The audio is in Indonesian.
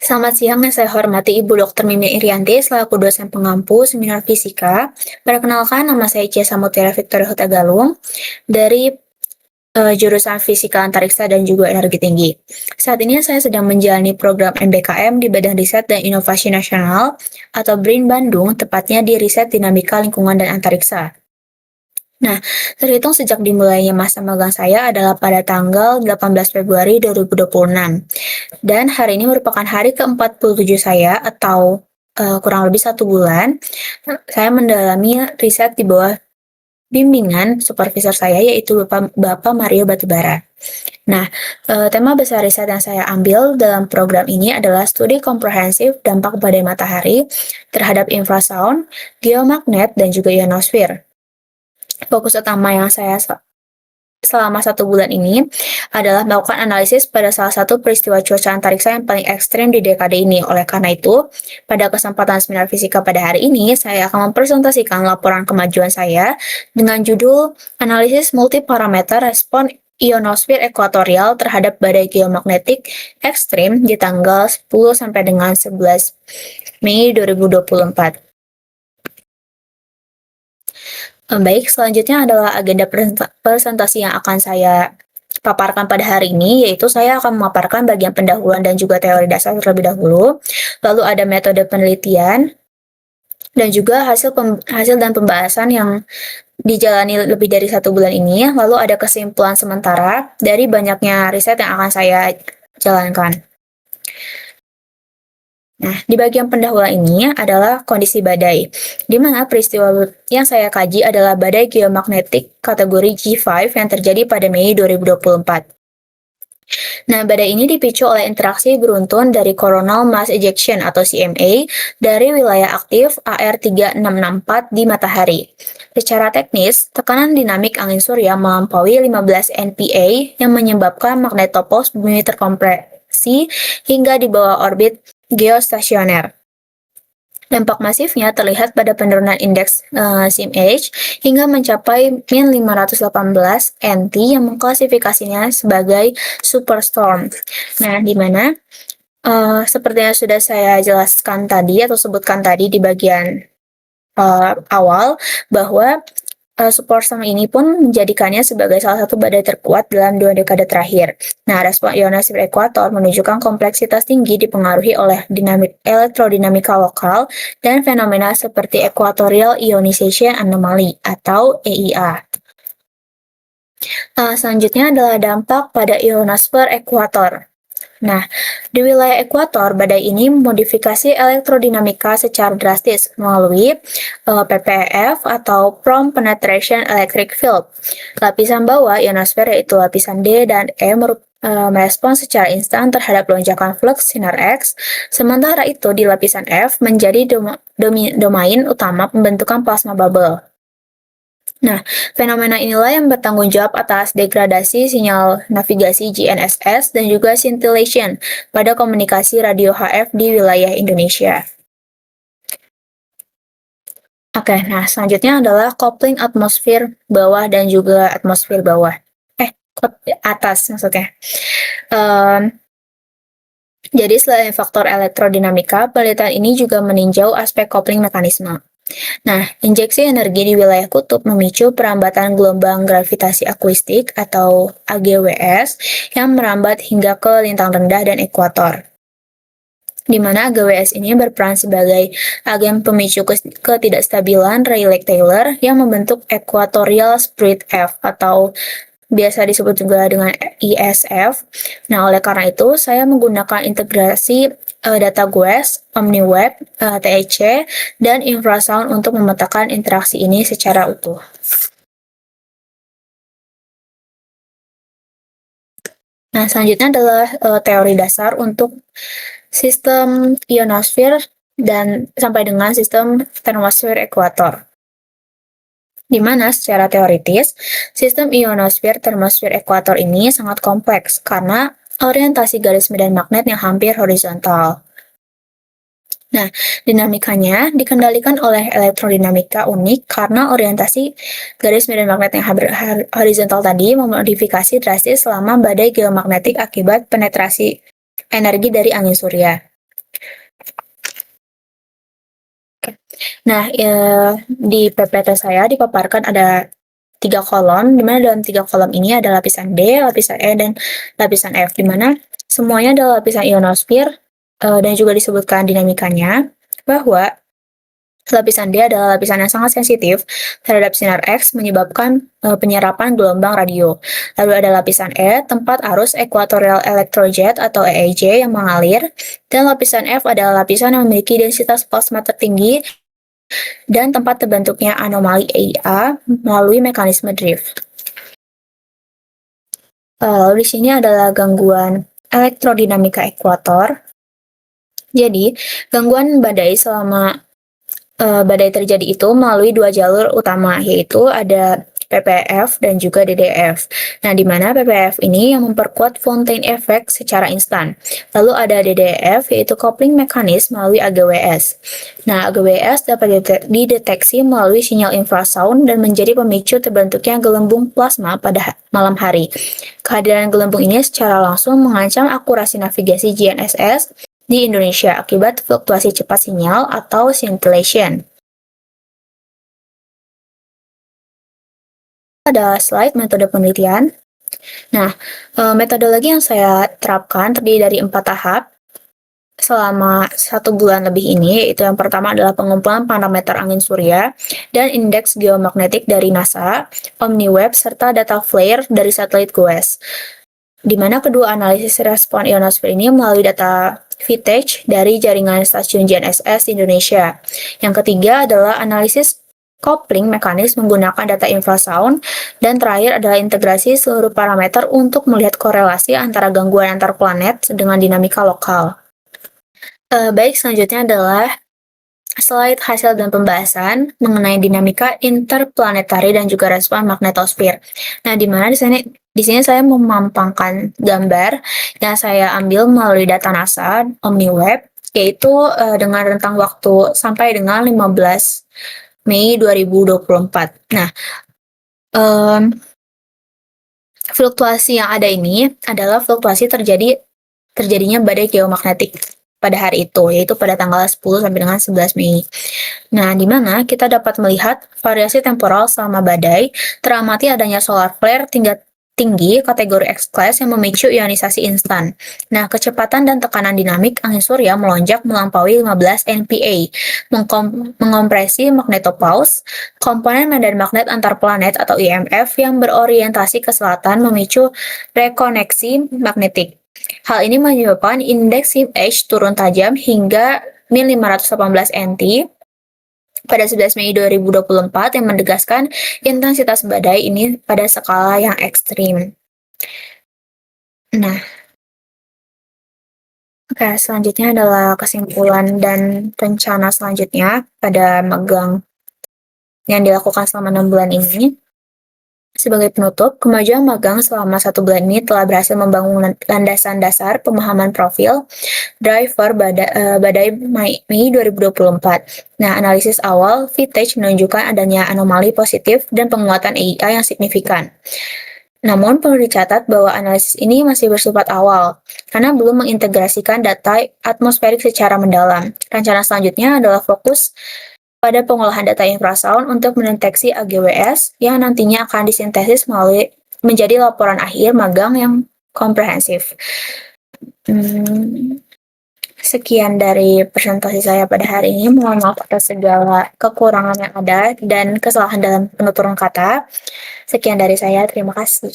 Selamat siang yang saya hormati Ibu Dr. Mimi Irianti selaku dosen pengampu seminar fisika. Perkenalkan, nama saya Cia Samutera Victoria Hutagalung dari jurusan Fisika Antariksa dan juga Energi Tinggi. Saat ini saya sedang menjalani program MBKM di Badan Riset dan Inovasi Nasional atau BRIN Bandung, tepatnya di Riset Dinamika Lingkungan dan Antariksa. Nah, terhitung sejak dimulainya masa magang saya adalah pada tanggal 18 Februari 2026. Dan hari ini merupakan hari ke-47 saya atau kurang lebih 1 bulan. Saya mendalami riset di bawah bimbingan supervisor saya yaitu Bapak Mario Batubara. Nah, tema besar riset yang saya ambil dalam program ini adalah studi komprehensif dampak badai matahari terhadap infrasound, geomagnet, dan juga ionosfer. Fokus utama yang saya selama 1 bulan ini adalah melakukan analisis pada salah satu peristiwa cuaca antariksa yang paling ekstrim di dekade ini. Oleh karena itu, pada kesempatan seminar fisika pada hari ini, saya akan mempresentasikan laporan kemajuan saya dengan judul Analisis Multiparameter Respon Ionosfer Ekuatorial terhadap Badai Geomagnetik Ekstrim di tanggal 10 sampai dengan 11 Mei 2024. Baik, selanjutnya adalah agenda presentasi yang akan saya paparkan pada hari ini, yaitu saya akan memaparkan bagian pendahuluan dan juga teori dasar terlebih dahulu, lalu ada metode penelitian, dan juga hasil dan pembahasan yang dijalani lebih dari 1 bulan ini, lalu ada kesimpulan sementara dari banyaknya riset yang akan saya jalankan. Nah, di bagian pendahuluan ini adalah kondisi badai, di mana peristiwa yang saya kaji adalah badai geomagnetik kategori G5 yang terjadi pada Mei 2024. Nah, badai ini dipicu oleh interaksi beruntun dari coronal mass ejection atau CMA dari wilayah aktif AR3664 di matahari. Secara teknis, tekanan dinamik angin surya melampaui 15 NPA yang menyebabkan magnetopause bumi terkompresi hingga di bawah orbit geostasioner. Dampak masifnya terlihat pada penurunan indeks SIMH hingga mencapai min 518 NT yang mengklasifikasinya sebagai superstorm. Nah, di mana seperti yang sudah saya jelaskan tadi atau sebutkan tadi di bagian awal, bahwa superstorm ini pun menjadikannya sebagai salah satu badai terkuat dalam 2 dekade terakhir. Nah, respon ionosfer ekuator menunjukkan kompleksitas tinggi dipengaruhi oleh elektrodinamika lokal dan fenomena seperti equatorial ionization anomaly atau EIA. Selanjutnya adalah dampak pada ionosfer ekuator. Nah, di wilayah ekuator, badai ini memodifikasi elektrodinamika secara drastis melalui PPEF atau Prompt Penetration Electric Field. Lapisan bawah ionosfer yaitu lapisan D dan E merespons secara instan terhadap lonjakan flux sinar X, sementara itu di lapisan F menjadi domain utama pembentukan plasma bubble. Nah, fenomena inilah yang bertanggung jawab atas degradasi sinyal navigasi GNSS dan juga scintillation pada komunikasi radio HF di wilayah Indonesia. Oke, nah selanjutnya adalah coupling atmosfer bawah dan juga atmosfer bawah. Atas maksudnya. Jadi selain faktor elektrodinamika, penelitian ini juga meninjau aspek coupling mekanisme. Nah, injeksi energi di wilayah kutub memicu perambatan gelombang gravitasi akustik atau AGWS yang merambat hingga ke lintang rendah dan ekuator, di mana AGWS ini berperan sebagai agen pemicu ketidakstabilan Rayleigh-Taylor yang membentuk equatorial spread F atau biasa disebut juga dengan ISF. Nah, oleh karena itu, saya menggunakan integrasi data GWES, OmniWeb, TEC, dan infrasound untuk memetakan interaksi ini secara utuh. Nah, selanjutnya adalah teori dasar untuk sistem ionosfer dan sampai dengan sistem termosfer ekuator. Di mana secara teoritis, sistem ionosfer termosfer ekuator ini sangat kompleks karena orientasi garis medan magnet yang hampir horizontal. Nah, dinamikanya dikendalikan oleh elektrodinamika unik karena orientasi garis medan magnet yang horizontal tadi memodifikasi drastis selama badai geomagnetik akibat penetrasi energi dari angin surya. Nah, di PPT saya dipaparkan ada 3 kolom, di mana dalam 3 kolom ini ada lapisan D, lapisan E, dan lapisan F, di mana semuanya adalah lapisan ionosfer, dan juga disebutkan dinamikanya, bahwa lapisan D adalah lapisan yang sangat sensitif terhadap sinar X, menyebabkan penyerapan gelombang radio. Lalu ada lapisan E, tempat arus equatorial electrojet atau EEJ yang mengalir, dan lapisan F adalah lapisan yang memiliki densitas plasma tertinggi dan tempat terbentuknya anomali EIA melalui mekanisme drift. Lalu di sini adalah gangguan elektrodinamika ekuator. Jadi, gangguan badai selama badai terjadi itu melalui 2 jalur utama, yaitu ada PPF dan juga DDF. Nah, di mana PPF ini yang memperkuat Fontaine effect secara instan. Lalu ada DDF, yaitu coupling mechanism melalui AGWS. Nah, AGWS dapat dideteksi melalui sinyal infrasound dan menjadi pemicu terbentuknya gelembung plasma pada malam hari. Kehadiran gelembung ini secara langsung mengancam akurasi navigasi GNSS di Indonesia akibat fluktuasi cepat sinyal atau scintillation. Ada slide metode penelitian. Nah, metodologi yang saya terapkan terdiri dari 4 tahap selama 1 bulan lebih ini, yaitu yang pertama adalah pengumpulan parameter angin surya dan indeks geomagnetik dari NASA, OmniWeb, serta data flare dari satelit GOES. Di mana kedua analisis respon ionosfer ini melalui data VTech dari jaringan stasiun GNSS di Indonesia. Yang ketiga adalah analisis coupling mekanis menggunakan data infrasound, dan terakhir adalah integrasi seluruh parameter untuk melihat korelasi antara gangguan antar planet dengan dinamika lokal. Baik, selanjutnya adalah slide hasil dan pembahasan mengenai dinamika interplanetari dan juga respon magnetosfer. Nah, di mana di sini saya memampangkan gambar yang saya ambil melalui data NASA OmniWeb, yaitu dengan rentang waktu sampai dengan 15 Mei 2024. Nah, fluktuasi yang ada ini adalah fluktuasi terjadinya badai geomagnetik pada hari itu, yaitu pada tanggal 10 sampai dengan 11 Mei. Nah, di mana kita dapat melihat variasi temporal selama badai, teramati adanya solar flare tingkat tinggi kategori X-class yang memicu ionisasi instan. Nah, kecepatan dan tekanan dinamik angin surya melonjak melampaui 15 NPA, mengompresi magnetopause, komponen medan magnet antar planet atau IMF yang berorientasi ke selatan memicu rekoneksi magnetik. Hal ini menyebabkan indeks SIM-H turun tajam hingga min 518 NT pada 11 Mei 2024 yang menegaskan intensitas badai ini pada skala yang ekstrim. Nah, oke, selanjutnya adalah kesimpulan dan rencana selanjutnya pada magang yang dilakukan selama 6 bulan ini. Sebagai penutup, kemajuan magang selama 1 bulan ini telah berhasil membangun landasan dasar pemahaman profil driver badai Mei 2024. Nah, analisis awal VTech menunjukkan adanya anomali positif dan penguatan EIA yang signifikan. Namun, perlu dicatat bahwa analisis ini masih bersifat awal, karena belum mengintegrasikan data atmosferik secara mendalam. Rencana selanjutnya adalah fokus pada pengolahan data infrasound untuk mendeteksi AGWS yang nantinya akan disintesis menjadi laporan akhir magang yang komprehensif. Sekian dari presentasi saya pada hari ini. Mohon maaf atas segala kekurangan yang ada dan kesalahan dalam penuturan kata. Sekian dari saya, terima kasih.